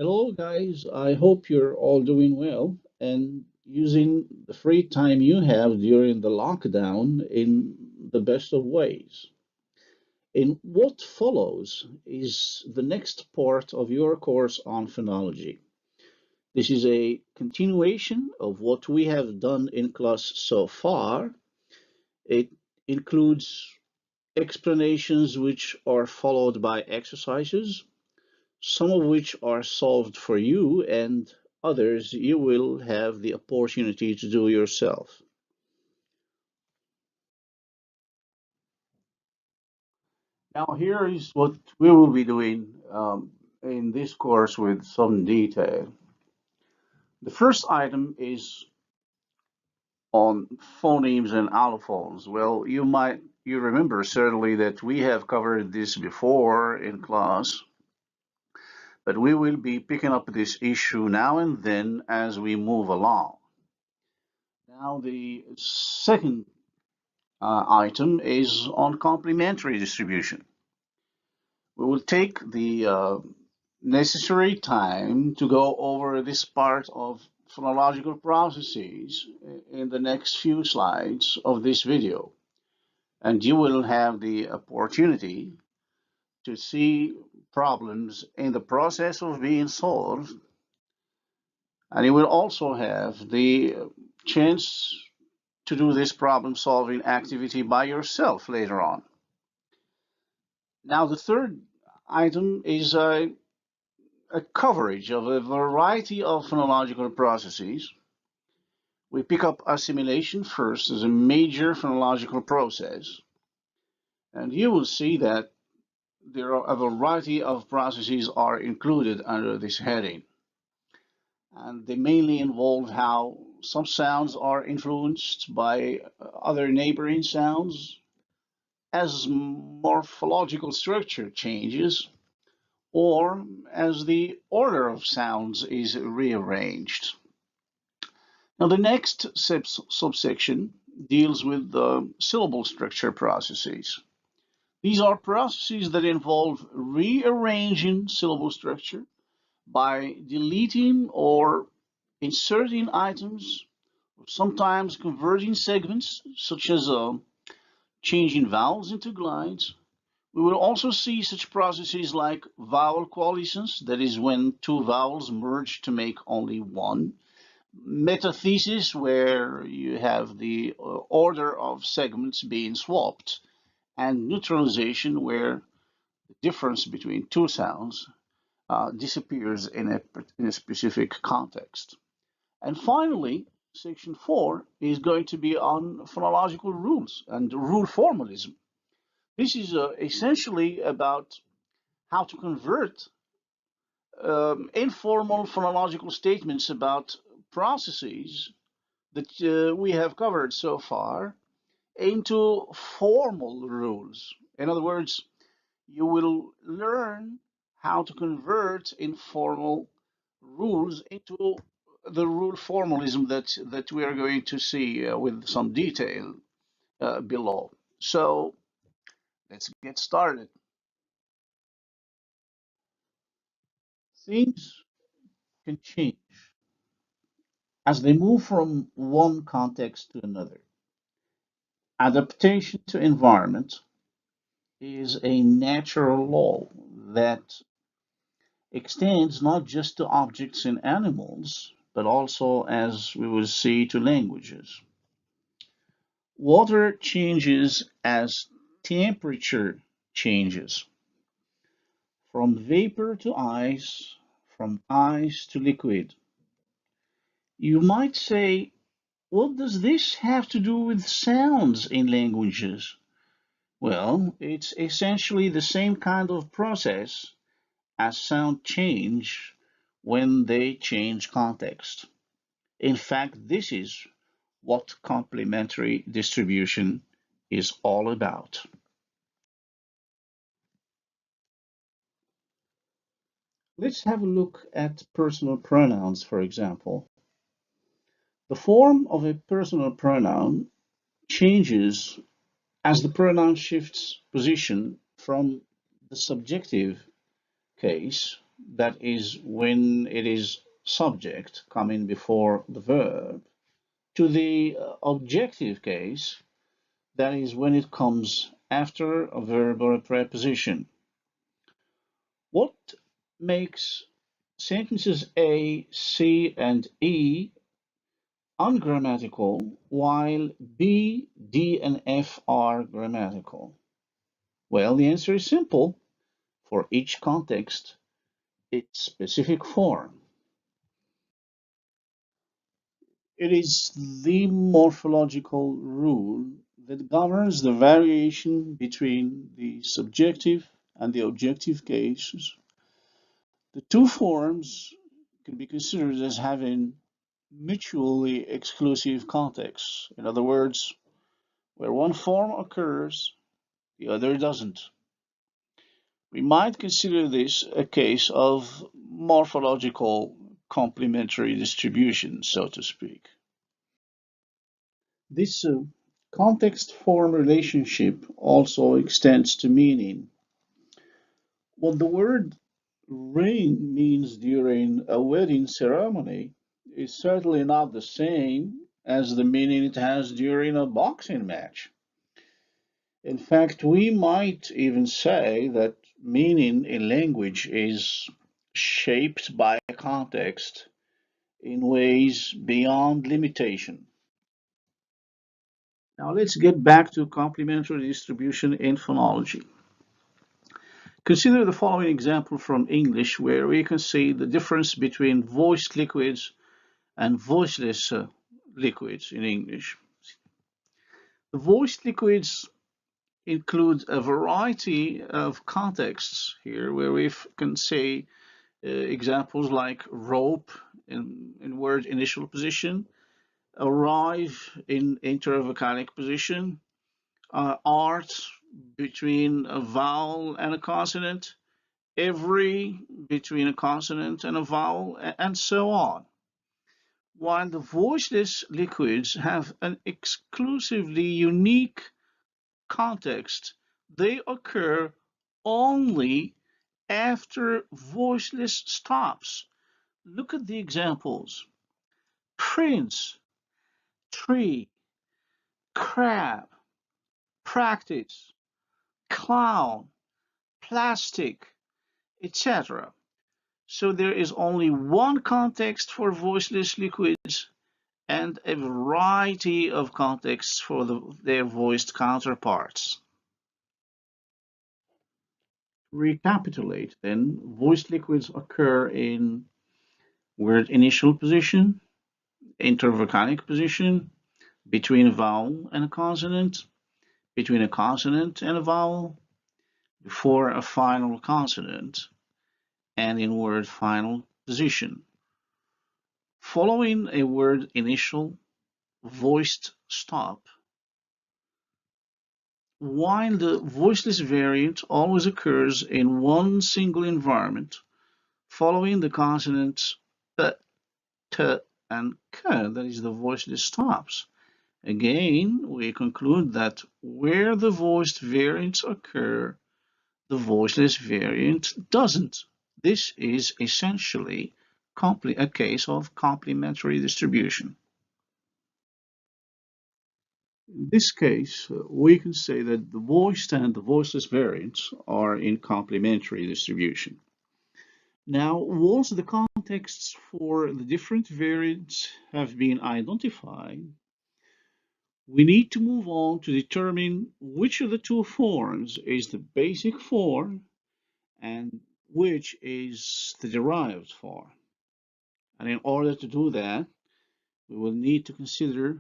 Hello, guys. I hope you're all doing well and using the free time you have during the lockdown in the best of ways. In what follows is the next part of your course on phonology. This is a continuation of what we have done in class so far. It includes explanations which are followed by exercises, some of which are solved for you and others you will have the opportunity to do yourself. Now, here is what we will be doing in this course with some detail. The first item is on phonemes and allophones. Well, you remember certainly that we have covered this before in class, but we will be picking up this issue now and then as we move along. Now, the second item is on complementary distribution. We will take the necessary time to go over this part of phonological processes in the next few slides of this video. And you will have the opportunity to see problems in the process of being solved. And you will also have the chance to do this problem solving activity by yourself later on. Now, the third item is a coverage of a variety of phonological processes. We pick up assimilation first as a major phonological process, and you will see that there are a variety of processes are included under this heading. And they mainly involve how some sounds are influenced by other neighboring sounds as morphological structure changes or as the order of sounds is rearranged. Now, the next subsection deals with the syllable structure processes. These are processes that involve rearranging syllable structure by deleting or inserting items, sometimes converting segments, such as changing vowels into glides. We will also see such processes like vowel coalescence, that is when two vowels merge to make only one. Metathesis, where you have the order of segments being swapped. And neutralization, where the difference between two sounds disappears in a specific context. And finally, section 4 is going to be on phonological rules and rule formalism. This is essentially about how to convert informal phonological statements about processes that we have covered so far into formal rules. In other words, you will learn how to convert informal rules into the rule formalism that we are going to see with some detail below. So let's get started. Things can change as they move from one context to another. Adaptation to environment is a natural law that extends not just to objects and animals, but also, as we will see, to languages. Water changes as temperature changes, from vapor to ice, from ice to liquid. You might say, what does this have to do with sounds in languages? Well, it's essentially the same kind of process as sound change when they change context. In fact, this is what complementary distribution is all about. Let's have a look at personal pronouns, for example. The form of a personal pronoun changes as the pronoun shifts position from the subjective case, that is when it is subject coming before the verb, to the objective case, that is when it comes after a verb or a preposition. What makes sentences A, C, and E ungrammatical while B, D, and F are grammatical? Well, the answer is simple. For each context, its specific form. It is the morphological rule that governs the variation between the subjective and the objective cases. The two forms can be considered as having mutually exclusive contexts. In other words, where one form occurs, the other doesn't. We might consider this a case of morphological complementary distribution, so to speak. This context-form relationship also extends to meaning. What the word ring means during a wedding ceremony is certainly not the same as the meaning it has during a boxing match. In fact, we might even say that meaning in language is shaped by context in ways beyond limitation. Now let's get back to complementary distribution in phonology. Consider the following example from English where we can see the difference between voiced liquids and voiceless liquids in English. The voiced liquids include a variety of contexts here where we can say examples like rope in word initial position, arrive in intervocalic position, art between a vowel and a consonant, every between a consonant and a vowel, and so on. While the voiceless liquids have an exclusively unique context, they occur only after voiceless stops. Look at the examples. Prince, tree, crab, practice, clown, plastic, etc. So there is only one context for voiceless liquids and a variety of contexts for their voiced counterparts. Recapitulate then, voiced liquids occur in word initial position, intervocalic position, between a vowel and a consonant, between a consonant and a vowel, before a final consonant, and in word final position. Following a word initial voiced stop, while the voiceless variant always occurs in one single environment, following the consonants t, and k, that is the voiceless stops. Again, we conclude that where the voiced variants occur, the voiceless variant doesn't. This is essentially a case of complementary distribution. In this case, we can say that the voiced and the voiceless variants are in complementary distribution. Now, once the contexts for the different variants have been identified, we need to move on to determine which of the two forms is the basic form and which is the derived form. And in order to do that, we will need to consider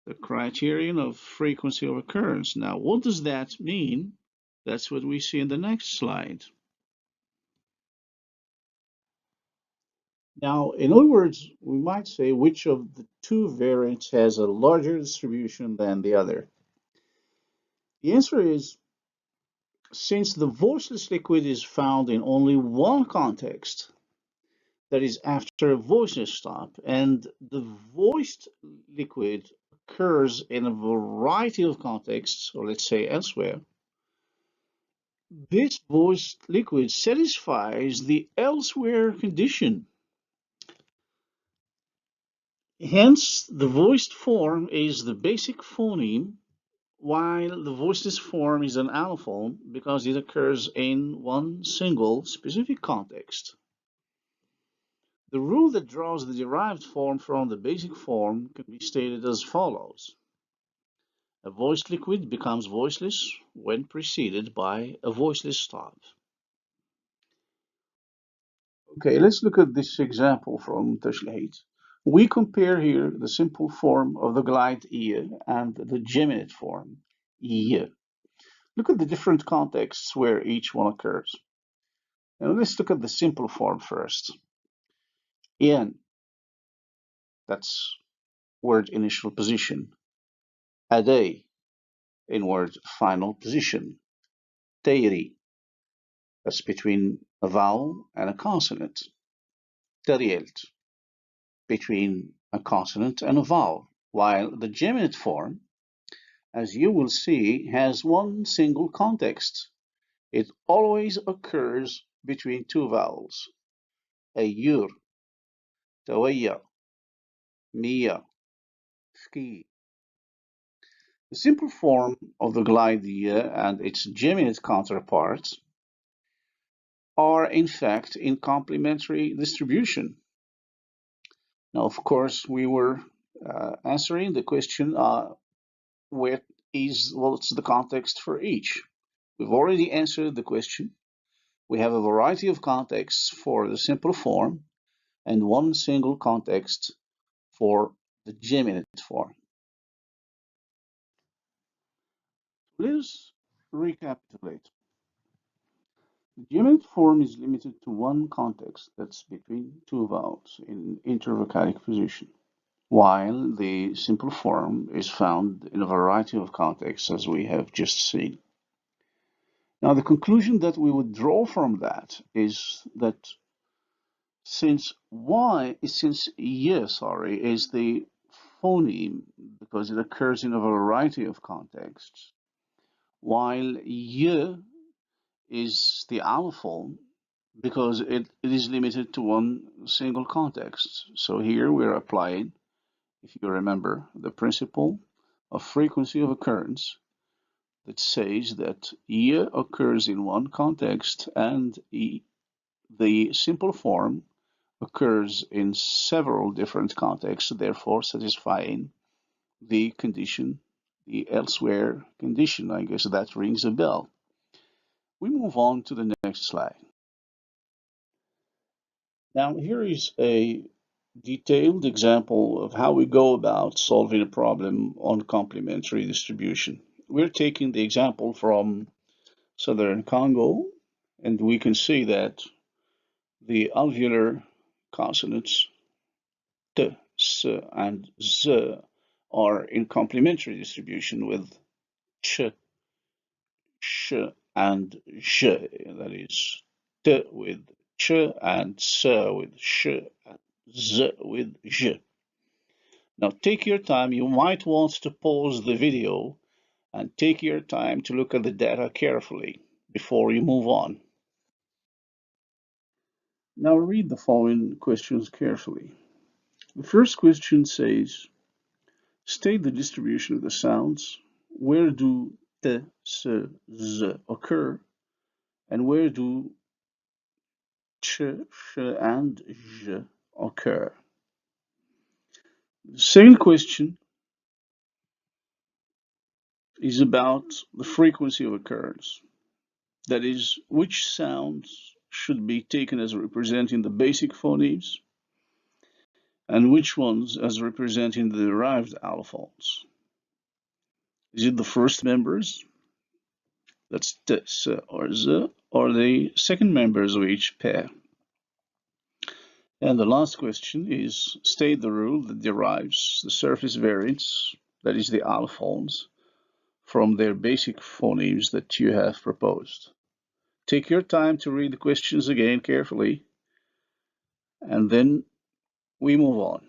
the criterion of frequency of occurrence. Now, what does that mean? That's what we see in the next slide. Now, in other words, we might say which of the two variants has a larger distribution than the other. The answer is, since the voiceless liquid is found in only one context, that is after a voiceless stop, and the voiced liquid occurs in a variety of contexts, or let's say elsewhere, This voiced liquid satisfies the elsewhere condition. Hence, the voiced form is the basic phoneme, while the voiceless form is an allophone because it occurs in one single specific context. The rule that draws the derived form from the basic form can be stated as follows. A voiced liquid becomes voiceless when preceded by a voiceless stop. Okay, let's look at this example from Tashleit. We compare here the simple form of the glide ear and the geminate form, ear. Look at the different contexts where each one occurs. Now let's look at the simple form first. In, that's word initial position. Ade, in word final position. Teiri, that's between a vowel and a consonant. Terielt, between a consonant and a vowel. While the geminate form, as you will see, has one single context. It always occurs between two vowels. Ayur, tawaya, miya, ski. The simple form of the glidea and its geminate counterparts are in fact in complementary distribution. Now, of course, we were answering the question, what's the context for each? We've already answered the question. We have a variety of contexts for the simple form and one single context for the geminate form. Let's recapitulate. The geminate form is limited to one context, that's between two vowels in intervocalic position, while the simple form is found in a variety of contexts as we have just seen. Now, the conclusion that we would draw from that is that since y is the phoneme because it occurs in a variety of contexts, while y is the allophone because it is limited to one single context. So here we're applying, if you remember, the principle of frequency of occurrence that says that y occurs in one context and the simple form occurs in several different contexts, therefore satisfying the condition, the elsewhere condition. I guess that rings a bell. We move on to the next slide. Now, here is a detailed example of how we go about solving a problem on complementary distribution. We're taking the example from southern Congo, and we can see that the alveolar consonants t, s, and z are in complementary distribution with ch, sh, and j. That is t with ch and s with sh and z with j. Now take your time. You might want to pause the video and take your time to look at the data carefully before you move on. Now read the following questions carefully. The first question says, state the distribution of the sounds. Where do t, s, z occur? And where do ch, sh, and j occur? The second question is about the frequency of occurrence. That is, which sounds should be taken as representing the basic phonemes and which ones as representing the derived allophones. Is it the first members, that's t, s, or z, or the second members of each pair? And the last question is, state the rule that derives the surface variants, that is the allophones, from their basic phonemes that you have proposed. Take your time to read the questions again carefully, and then we move on.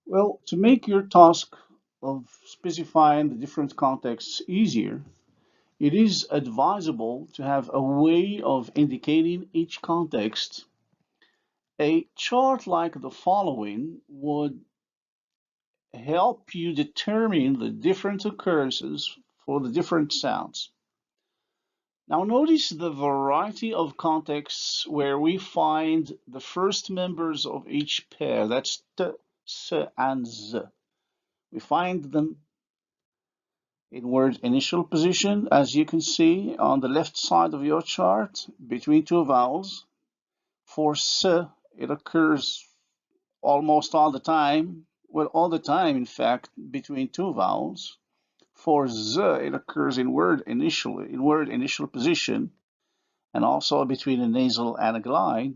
Well, to make your task of specifying the different contexts easier, it is advisable to have a way of indicating each context. A chart like the following would help you determine the different occurrences for the different sounds. Now notice the variety of contexts where we find the first members of each pair. That's t, s, and z. We find them in word initial position, as you can see on the left side of your chart, between two vowels. For s, it occurs almost all the time, well, all the time, in fact, between two vowels. For z, it occurs in word initial position, and also between a nasal and a glide.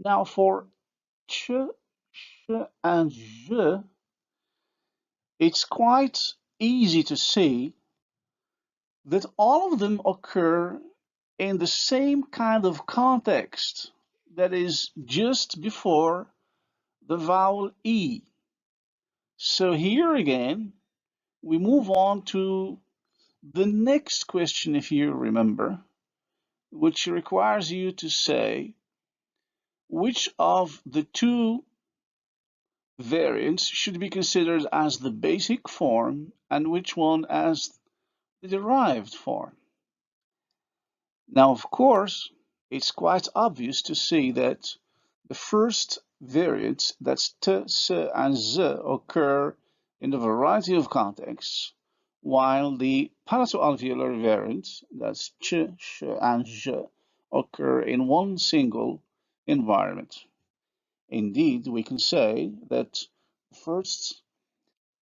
Now for ch, sh, and j, it's quite easy to see that all of them occur in the same kind of context, that is just before the vowel E. So here again, we move on to the next question, if you remember, which requires you to say which of the two variants should be considered as the basic form and which one as the derived form. Now, of course, it's quite obvious to see that the first variants, that's t, s, and z, occur in a variety of contexts, while the palato-alveolar variants, that's ch, sh, and j, occur in one single environment. Indeed, we can say that the first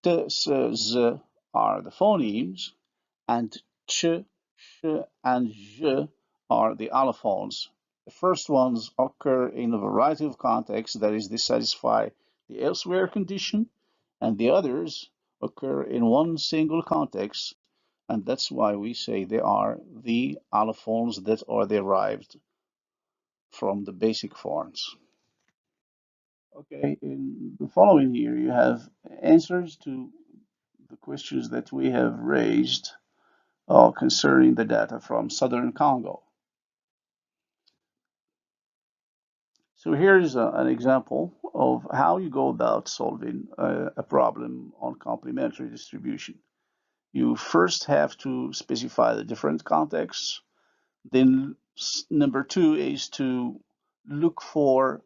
t, s, z are the phonemes, and ch, sh, and j are the allophones. The first ones occur in a variety of contexts, that is, they satisfy the elsewhere condition, and the others occur in one single context, and that's why we say they are the allophones that are derived from the basic forms. Okay, in the following here, you have answers to the questions that we have raised concerning the data from Southern Congo. So here's an example of how you go about solving a problem on complementary distribution. You first have to specify the different contexts. Then number two is to look for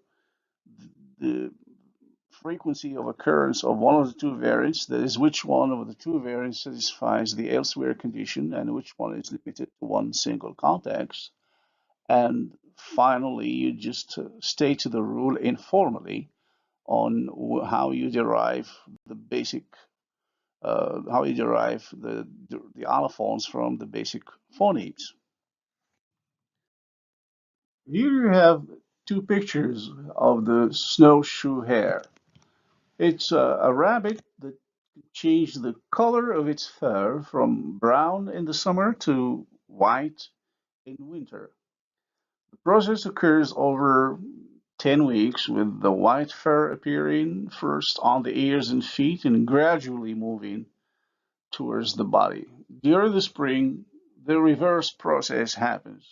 the frequency of occurrence of one of the two variants, that is, which one of the two variants satisfies the elsewhere condition and which one is limited to one single context. And finally, you just state the rule informally on how you derive the basic, how you derive the allophones from the basic phonemes. Here you have two pictures of the snowshoe hare. It's a rabbit that changed the color of its fur from brown in the summer to white in winter. The process occurs over 10 weeks, with the white fur appearing first on the ears and feet and gradually moving towards the body. During the spring, the reverse process happens.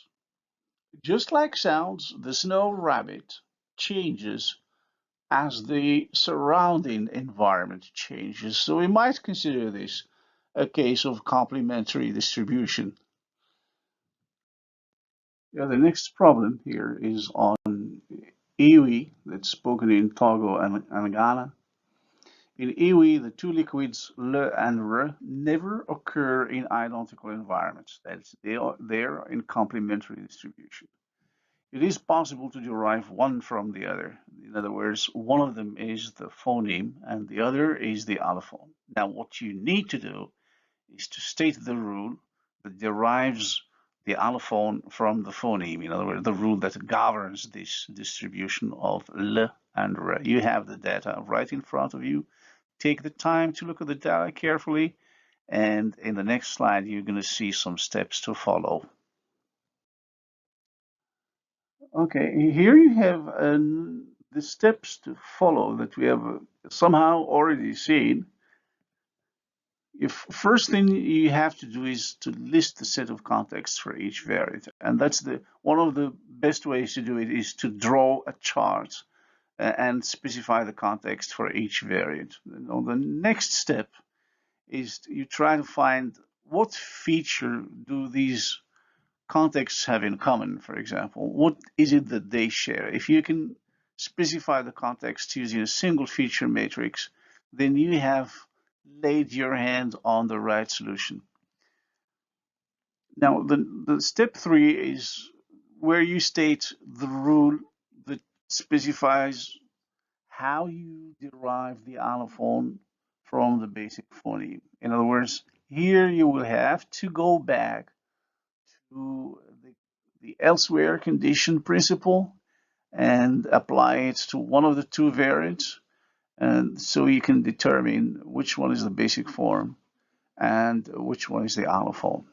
Just like sounds, the snow rabbit changes as the surrounding environment changes. So we might consider this a case of complementary distribution. Yeah, the next problem here is on Iwi, that's spoken in Togo and Ghana. In Iwi, the two liquids le and r never occur in identical environments. That's they're in complementary distribution. It is possible to derive one from the other. In other words, one of them is the phoneme and the other is the allophone. Now, what you need to do is to state the rule that derives the allophone from the phoneme. In other words, the rule that governs this distribution of l and r. You have the data right in front of you. Take the time to look at the data carefully, and in the next slide, you're going to see some steps to follow. Okay, here you have the steps to follow that we have somehow already seen. if first thing you have to do is to list the set of contexts for each variant, and that's the one of the best ways to do it is to draw a chart and specify the context for each variant. Now, the next step is you try to find what feature do these contexts have in common, for example. What is it that they share? If you can specify the context using a single feature matrix, then you have laid your hand on the right solution. Now, the step 3 is where you state the rule that specifies how you derive the allophone from the basic phoneme. In other words, here you will have to go back to the elsewhere condition principle and apply it to one of the two variants, and so you can determine which one is the basic form and which one is the allophone.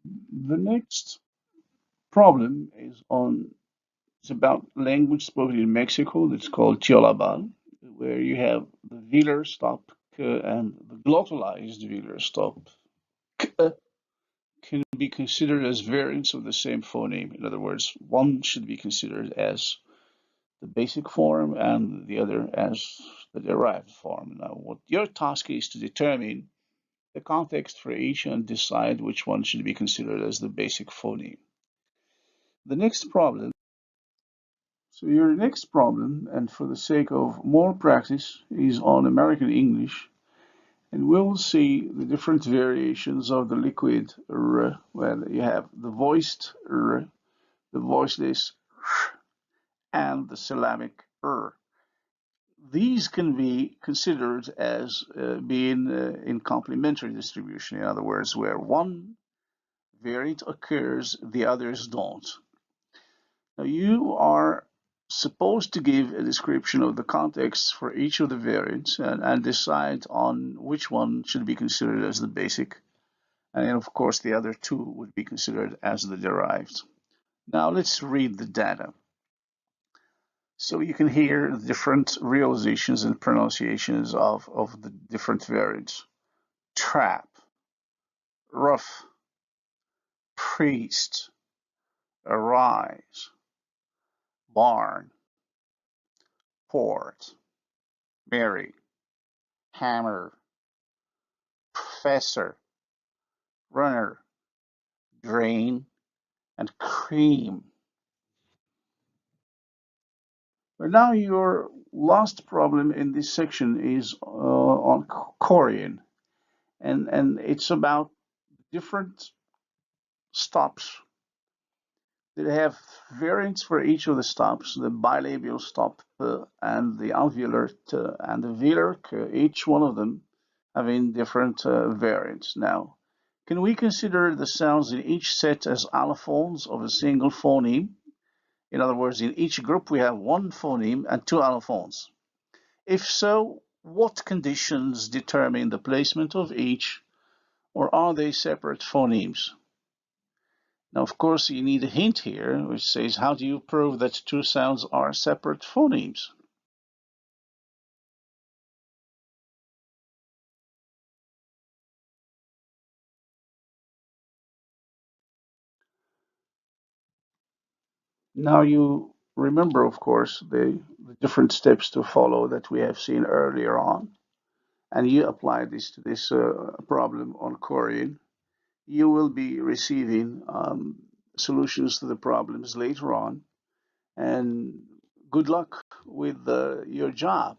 The next problem is on it's about language spoken in Mexico that's called Tiolabal, where you have the velar stop and the glottalized velar stop can be considered as variants of the same phoneme. In other words, one should be considered as the basic form and the other as the derived form. Now, what your task is to determine the context for each and decide which one should be considered as the basic phoneme. The next problem, so your next problem, and for the sake of more practice, is on American English, and we'll see the different variations of the liquid r. Well, you have the voiced r, the voiceless r, and the syllabic r. These can be considered as being in complementary distribution. In other words, where one variant occurs, the others don't. Now you are supposed to give a description of the context for each of the variants and decide on which one should be considered as the basic. And of course, the other two would be considered as the derived. Now let's read the data. So you can hear the different realizations and pronunciations of the different variants. Trap, rough, priest, arise, barn, port, Mary, hammer, professor, runner, drain, and cream. But now your last problem in this section is on Korean, and it's about different stops that have variants for each of the stops, the bilabial stop and the alveolar and the velar, each one of them having different variants. Now, can we consider the sounds in each set as allophones of a single phoneme? In other words, in each group we have one phoneme and two allophones. If so, what conditions determine the placement of each, or are they separate phonemes? Now, of course, you need a hint here, which says, how do you prove that two sounds are separate phonemes? Now you remember, of course, the different steps to follow that we have seen earlier on, and you apply this to this problem on Korean. You will be receiving solutions to the problems later on, and good luck with your job.